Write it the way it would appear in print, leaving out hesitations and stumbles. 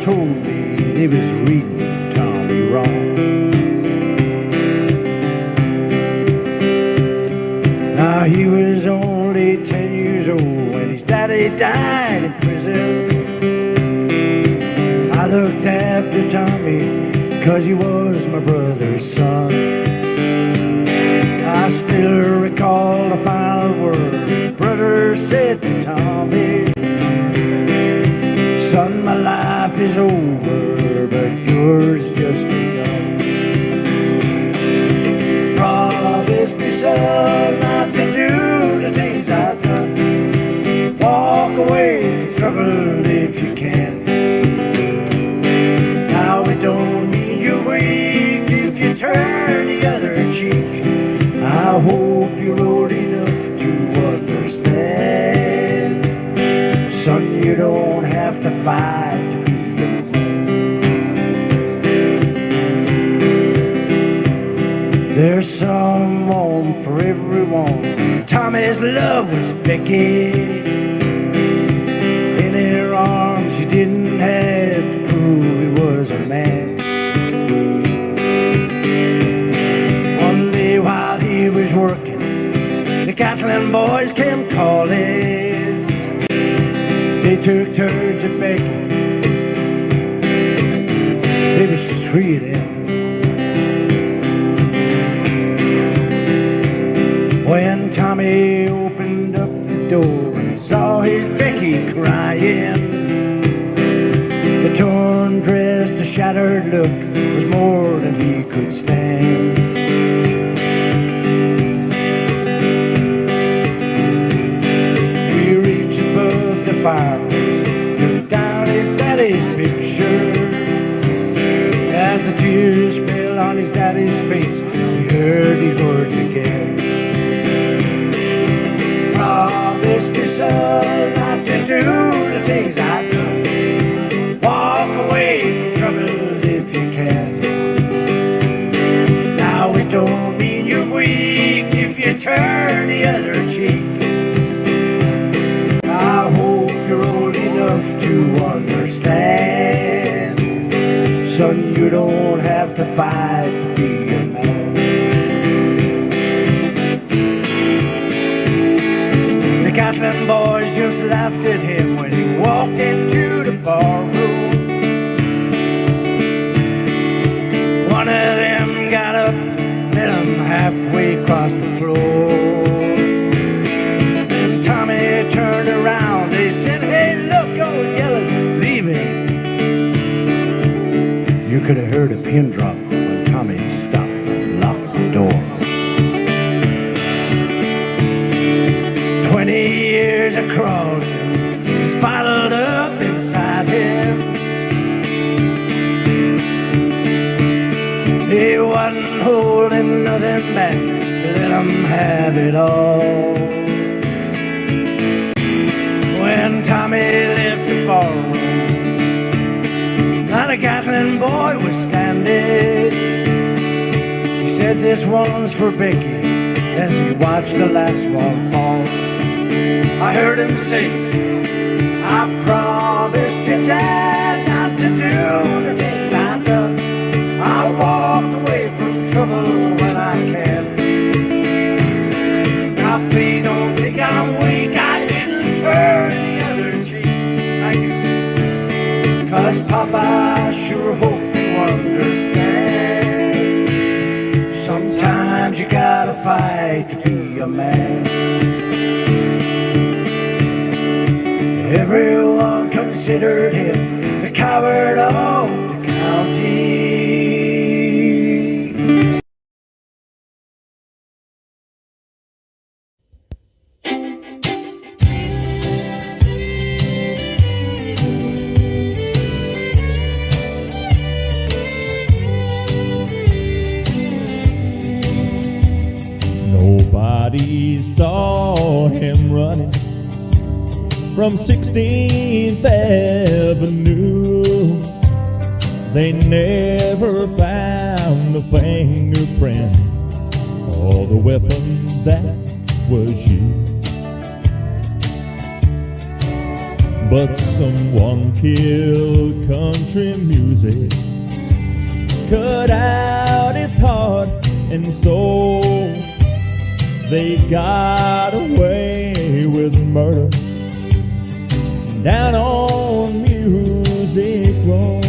told me they was reading Tommy wrong. Now he was only 10 years old when his daddy died in prison. I looked after Tommy 'cause he was my brother's son. I still recall the final word his brother said to Tommy. Son, my life is over, but yours just begun. Promise me, son, not to do the things I've done. Walk away from trouble if you can. Now it don't mean you're weak if you turn the other cheek. I hope you're old enough to understand. Son, you don't have to fight to be a man. There's someone for everyone. Tommy's love was Becky. In her arms you didn't have to prove he was a man. One day while he was working, the Catlin boys came calling. They took turns at Becky. There was 3 of them. When Tommy opened up the door and saw his Becky crying, the torn dress, the shattered look was more than he could stand. He reached above the fireplace, took down his daddy's picture. As the tears fell on his daddy's face, he heard these words again. Promise me, son, not to do the things I've done. Walk away from trouble if you can. Now it don't mean you're weak if you turn the other cheek. I hope you're old enough to understand. Son, you don't have to fight to be a man. The Catlin boys just laughed at him when he walked into the barroom. One of them got up, met him halfway across the floor. When Tommy turned around, they said, "Hey, look, old Yellow's leaving." You could have heard a pin drop when Tommy stopped and locked the door. 20 years of crawling was bottled up inside him. He wasn't holding nothing back to let him have it all. When Tommy left the ballroom, not a Catlin boy was standing. He said, "This one's for Becky," as he watched the last one fall. I heard him say, "I promised your dad not to do the things I've done. I'll walk away from trouble when I can. Now please don't think I'm weak. I didn't turn the other cheek like you. 'Cause Papa, I sure hope you understand. Sometimes you gotta fight to be a man." Everyone considered him the coward of the county. Nobody saw him running from 16th Avenue. They never found the fingerprint or the weapon that was you. But someone killed country music, cut out its heart and soul. They got away with murder down on Music Row.